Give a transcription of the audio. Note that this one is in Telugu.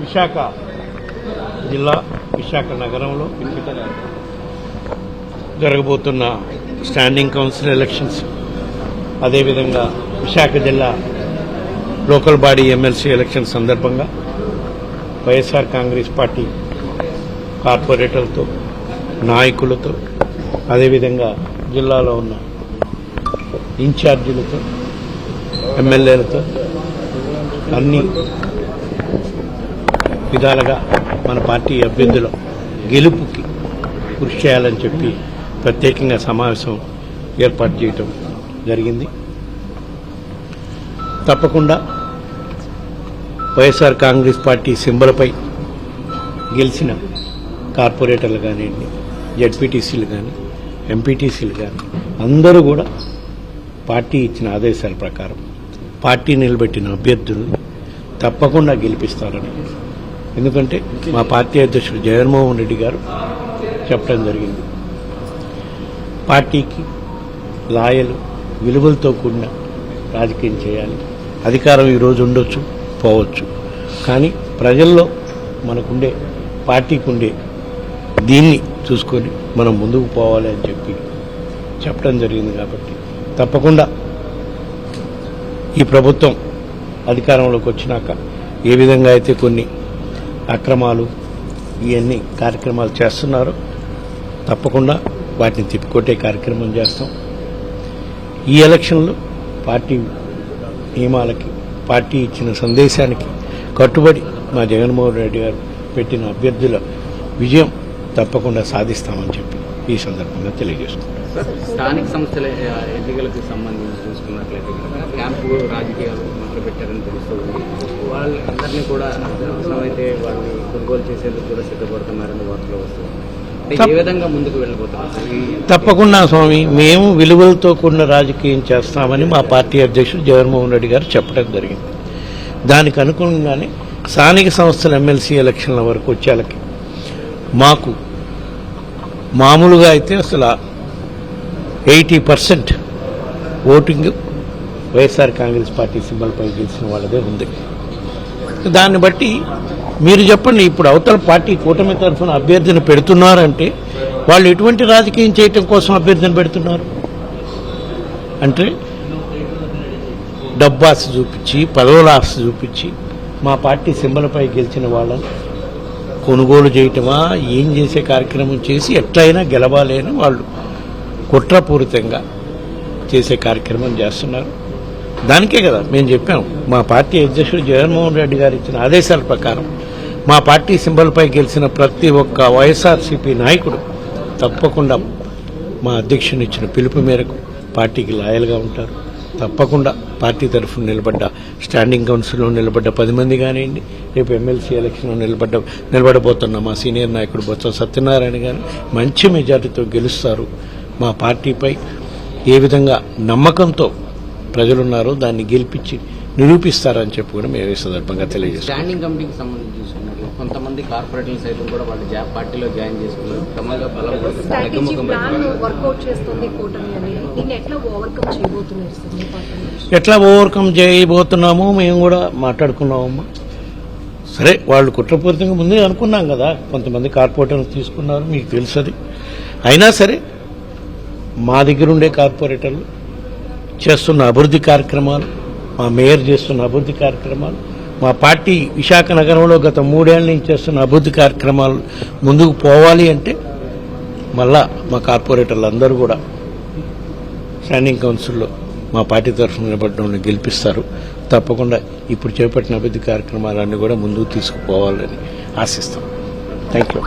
విశాఖ జిల్లా విశాఖ నగరంలో జరగబోతున్న స్టాండింగ్ కౌన్సిల్ ఎలక్షన్స్, అదేవిధంగా విశాఖ జిల్లా లోకల్ బాడీ ఎమ్మెల్సీ ఎలక్షన్ సందర్భంగా వైఎస్ఆర్ కాంగ్రెస్ పార్టీ కార్పొరేటర్లతో, నాయకులతో, అదేవిధంగా జిల్లాలో ఉన్న ఇన్ఛార్జీలతో, ఎమ్మెల్యేలతో అన్ని విధాలుగా మన పార్టీ అభ్యర్థుల గెలుపుకి కృషి చేయాలని చెప్పి ప్రత్యేకంగా సమావేశం ఏర్పాటు చేయటం జరిగింది. తప్పకుండా వైఎస్ఆర్ కాంగ్రెస్ పార్టీ సింబల్పై గెలిచిన కార్పొరేటర్లు కానివ్వండి, జడ్పీటీసీలు కానీ, ఎంపీటీసీలు కానీ అందరూ కూడా పార్టీ ఇచ్చిన ఆదేశాల ప్రకారం పార్టీ నిలబెట్టిన అభ్యర్థులు తప్పకుండా గెలిపిస్తారని, ఎందుకంటే మా పార్టీ అధ్యక్షుడు జగన్మోహన్ రెడ్డి గారు చెప్పడం జరిగింది. పార్టీకి లాయలు విలువలతో కూడిన రాజకీయం చేయాలి. అధికారం ఈరోజు ఉండొచ్చు, పోవచ్చు, కానీ ప్రజల్లో మనకుండే, పార్టీకి ఉండే దీన్ని చూసుకొని మనం ముందుకు పోవాలి అని చెప్పి చెప్పడం జరిగింది. కాబట్టి తప్పకుండా ఈ ప్రభుత్వం అధికారంలోకి వచ్చినాక ఏ విధంగా అయితే కొన్ని అక్రమాలు ఇవన్నీ కార్యక్రమాలు చేస్తున్నారో తప్పకుండా వాటిని తిప్పికొట్టే కార్యక్రమం చేస్తాం. ఈ ఎలక్షన్లో పార్టీ నియమాలకి, పార్టీ ఇచ్చిన సందేశానికి కట్టుబడి మా జగన్మోహన్ రెడ్డి గారు పెట్టిన అభ్యర్థుల విజయం తప్పకుండా సాధిస్తామని చెప్పి ఈ సందర్భంగా తెలియజేస్తున్నాం. స్థానిక సంస్థల ఎన్నికలకు సంబంధించి చూసుకున్నట్లయితే క్యాంపు రాజకీయాలు మొదలుపెట్టారని తెలుస్తుంది. వాళ్ళందరినీ కూడా అవసరమైతే వాళ్ళని కొనుగోలు చేసేందుకు కూడా సిద్ధపడుతున్నారని వార్తలు వస్తుంది. ఏ విధంగా ముందుకు వెళ్ళిపోతున్నారు? తప్పకుండా స్వామి, మేము విలువలతో కూడిన రాజకీయం చేస్తామని మా పార్టీ అధ్యక్షుడు జగన్మోహన్ రెడ్డి గారు చెప్పడం జరిగింది. దానికి అనుగుణంగానే స్థానిక సంస్థల ఎమ్మెల్సీ ఎలక్షన్ల వరకు వచ్చేళ్ళకి మాకు మామూలుగా అయితే అసలు 80% ఓటింగ్ వైఎస్ఆర్ కాంగ్రెస్ పార్టీ సింబల్పై గెలిచిన వాళ్ళదే ఉంది. దాన్ని బట్టి మీరు చెప్పండి, ఇప్పుడు అవతల పార్టీ కూటమి తరఫున అభ్యర్థిని పెడుతున్నారంటే వాళ్ళు ఎటువంటి రాజకీయం చేయటం కోసం అభ్యర్థిని పెడుతున్నారు అంటే డబ్బు ఆశ చూపించి, పదవుల ఆశ చూపించి మా పార్టీ సింబల్పై గెలిచిన వాళ్ళని కొనుగోలు చేయటమా, ఏం చేసే కార్యక్రమం చేసి ఎట్లయినా గెలవాలి అని వాళ్ళు కుట్రపూరితంగా చేసే కార్యక్రమం చేస్తున్నారు. దానికే కదా మేము చెప్పాం, మా పార్టీ అధ్యక్షుడు జగన్మోహన్ రెడ్డి గారు ఇచ్చిన ఆదేశాల ప్రకారం మా పార్టీ సింబల్పై గెలిచిన ప్రతి ఒక్క వైఎస్ఆర్సీపీ నాయకుడు తప్పకుండా మా అధ్యక్షుని ఇచ్చిన పిలుపు మేరకు పార్టీకి లాయల్గా ఉంటారు. తప్పకుండా పార్టీ తరఫున నిలబడ్డ, స్టాండింగ్ కౌన్సిల్లో నిలబడ్డ 10 మంది కానివ్వండి, రేపు ఎమ్మెల్సీ ఎలక్షన్లో నిలబడబోతున్న మా సీనియర్ నాయకుడు బొత్స సత్యనారాయణ గారు మంచి మెజార్టీతో గెలుస్తారు. మా పార్టీపై ఏ విధంగా నమ్మకంతో ప్రజలున్నారో దాన్ని గెలిపించి నిరూపిస్తారని చెప్పి కూడా మేము ఈ సందర్భంగా తెలియజేస్తాం. స్టాండింగ్ కమిటీకి సంబంధించి చూసుకున్నట్లు కొంతమంది కార్పొరేటర్లు సైతం కూడా వాళ్ళు పార్టీలో జాయిన్ చేసుకున్నారు. ఎట్లా ఓవర్కమ్ చేయబోతున్నామో మేము కూడా మాట్లాడుకున్నామమ్మా. సరే, వాళ్ళు కుట్రపూరితంగా ముందే అనుకున్నాం కదా, కొంతమంది కార్పొరేటర్లు తీసుకున్నారు, మీకు తెలుసది. అయినా సరే మా దగ్గరుండే కార్పొరేటర్లు చేస్తున్న అభివృద్ధి కార్యక్రమాలు, మా మేయర్ చేస్తున్న అభివృద్ధి కార్యక్రమాలు, మా పార్టీ విశాఖ నగరంలో గత 3 ఏళ్ల నుంచి చేస్తున్న అభివృద్ధి కార్యక్రమాలు ముందుకు పోవాలి అంటే మళ్ళా మా కార్పొరేటర్లు అందరూ కూడా స్టాండింగ్ కౌన్సిల్లో మా పార్టీ తరఫున నిలబడడం గెలిపిస్తారు. తప్పకుండా ఇప్పుడు చేపట్టిన అభివృద్ధి కార్యక్రమాలన్నీ కూడా ముందుకు తీసుకుపోవాలని ఆశిస్తాం. Thank you.